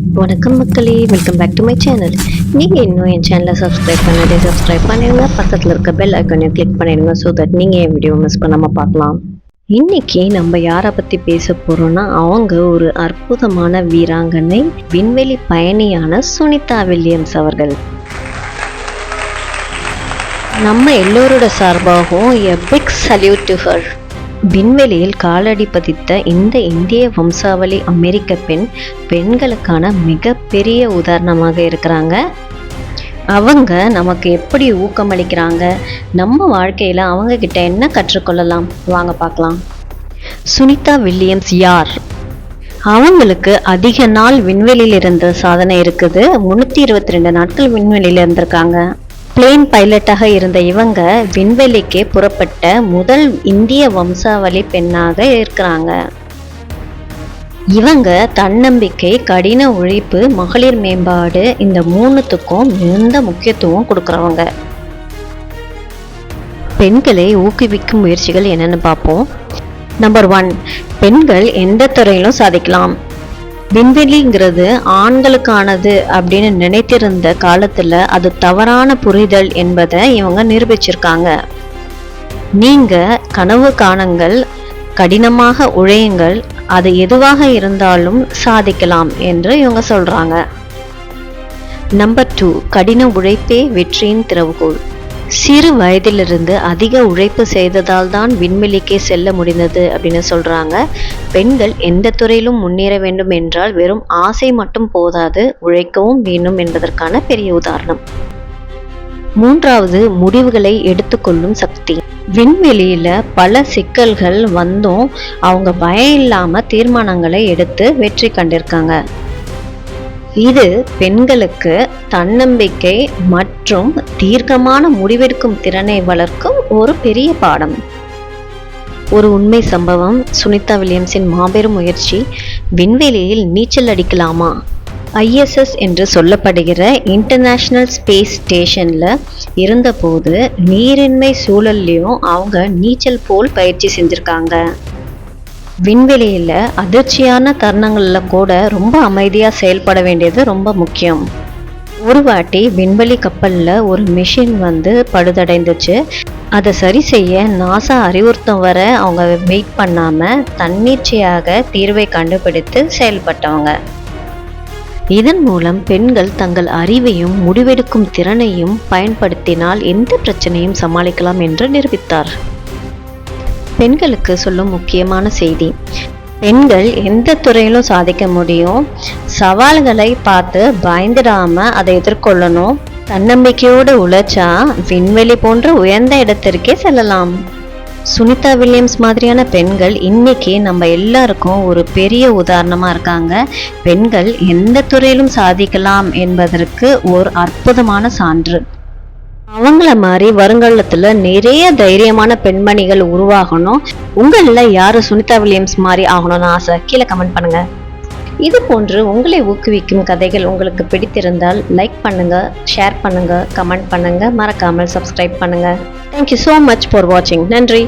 வணக்கம் மக்களே, welcome back to my channel. நீங்கள் இன்னும் என் சேனலை சப்ஸ்கிரைப் பண்ணிடுங்க. பக்கத்தில் இருக்க பெல் ஐக்கானையும் கிளிக் பண்ணிடுங்க. ஸோ தட் நீங்கள் என் வீடியோ மிஸ் பண்ணாமல் பார்க்கலாம். இன்னைக்கு நம்ம யாரை பற்றி பேச போகிறோம்னா, அவங்க ஒரு அற்புதமான வீராங்கனை, விண்வெளி பயணியான சுனிதா வில்லியம்ஸ் அவர்கள். நம்ம எல்லோரோட சார்பாகவும் a big salute to her. விண்வெளியில் காலடி பதித்த இந்த இந்திய வம்சாவளி அமெரிக்க பெண்களுக்கான மிகப்பெரிய உதாரணமாக இருக்கிறாங்க. அவங்க நமக்கு எப்படி ஊக்கமளிக்கிறாங்க, நம்ம வாழ்க்கையில் அவங்க கிட்ட என்ன கற்றுக்கொள்ளலாம், வாங்க பார்க்கலாம். சுனிதா வில்லியம்ஸ் யார்? அவங்களுக்கு அதிக நாள் விண்வெளியில் இருந்த சாதனை இருக்குது. 322 நாட்கள் விண்வெளியில் இருந்திருக்காங்க. பிளேன் பைலட்டாக இருந்த இவங்க விண்வெளிக்கு புறப்பட்ட முதல் இந்திய வம்சாவளி பெண்ணாக இருக்கிறாங்க. இவங்க தன்னம்பிக்கை, கடின உழைப்பு, மகளிர் மேம்பாடு, இந்த மூணுத்துக்கும் மிகுந்த முக்கியத்துவம் கொடுக்குறவங்க. பெண்களை ஊக்குவிக்கும் முயற்சிகள் என்னன்னு பார்ப்போம். நம்பர் 1, பெண்கள் எந்த துறையிலும் சாதிக்கலாம். விண்வெளிங்கிறது ஆண்களுக்கானது அப்படின்னு நினைத்திருந்த காலத்துல அது தவறான புரிதல் என்பதை இவங்க நிரூபிச்சிருக்காங்க. நீங்க கனவு காணுங்கள், கடினமாக உழையுங்கள், அது எதுவாக இருந்தாலும் சாதிக்கலாம் என்று இவங்க சொல்றாங்க. நம்பர் 2, கடின உழைப்பே வெற்றியின் திறவுகோல். சிறு வயதிலிருந்து அதிக உழைப்பு செய்ததால் தான் விண்வெளிக்கே செல்ல முடிந்தது அப்படின்னு சொல்றாங்க. பெண்கள் எந்த துறையிலும் முன்னேற வேண்டும் என்றால் வெறும் ஆசை மட்டும் போதாது, உழைக்கவும் வேண்டும் என்பதற்கான பெரிய உதாரணம். 3வது, முடிவுகளை எடுத்துக்கொள்ளும் சக்தி. விண்வெளியில பல சிக்கல்கள் வந்தும் அவங்க பயம் இல்லாம தீர்மானங்களை எடுத்து வெற்றி கண்டிருக்காங்க. இது பெண்களுக்கு தன்னம்பிக்கை மற்றும் தீர்க்கமான முடிவெடுக்கும் திறனை வளர்க்கும் ஒரு பெரிய பாடம். ஒரு உண்மை சம்பவம், சுனிதா வில்லியம்ஸின் மாபெரும் முயற்சி. விண்வெளியில் நீச்சல் அடிக்கலாமா? ISS என்று சொல்லப்படுகிற இன்டர்நேஷ்னல் ஸ்பேஸ் ஸ்டேஷன்ல இருந்தபோது நீரின்மை சூழல்லையும் அவங்க நீச்சல் போல் பயிற்சி செஞ்சிருக்காங்க. விண்வெளியில் அதிர்ச்சியான தருணங்களில் கூட ரொம்ப அமைதியாக செயல்பட வேண்டியது ரொம்ப முக்கியம். ஒரு வாட்டி விண்வெளி கப்பலில் ஒரு மிஷின் பழுதடைந்துச்சு. அதை சரி செய்ய நாசா அறிவுறுத்தும் வர அவங்க வெயிட் பண்ணாமல் தன்னிச்சையாக தீர்வை கண்டுபிடித்து செயல்பட்டவங்க. இதன் மூலம் பெண்கள் தங்கள் அறிவையும் முடிவெடுக்கும் திறனையும் பயன்படுத்தினால் எந்த பிரச்சனையும் சமாளிக்கலாம் என்று நிரூபித்தார். பெண்களுக்கு சொல்லும் முக்கியமான செய்தி, பெண்கள் எந்த துறையிலும் சாதிக்க முடியும். சவால்களை பார்த்து பயந்துடாம அதை எதிர்கொள்ளணும். தன்னம்பிக்கையோடு உழைச்சா விண்வெளி போன்ற உயர்ந்த இடத்திற்கே செல்லலாம். சுனிதா வில்லியம்ஸ் மாதிரியான பெண்கள் இன்னைக்கு நம்ம எல்லாருக்கும் ஒரு பெரிய உதாரணமா இருக்காங்க. பெண்கள் எந்த துறையிலும் சாதிக்கலாம் என்பதற்கு ஒரு அற்புதமான சான்று. அவங்கள மாதிரி வருங்காலத்துல நிறைய தைரியமான பெண்மணிகள் உருவாகணும். உங்களில் யாரு சுனிதா வில்லியம்ஸ் மாதிரி ஆகணும்னு ஆசை? கீழே கமெண்ட் பண்ணுங்க. இது போன்று உங்களை ஊக்குவிக்கும் கதைகள் உங்களுக்கு பிடித்திருந்தால் லைக் பண்ணுங்க, ஷேர் பண்ணுங்க, கமெண்ட் பண்ணுங்க, மறக்காமல் சப்ஸ்கிரைப் பண்ணுங்க. தேங்க்யூ ஸோ மச் ஃபார் வாட்சிங். நன்றி.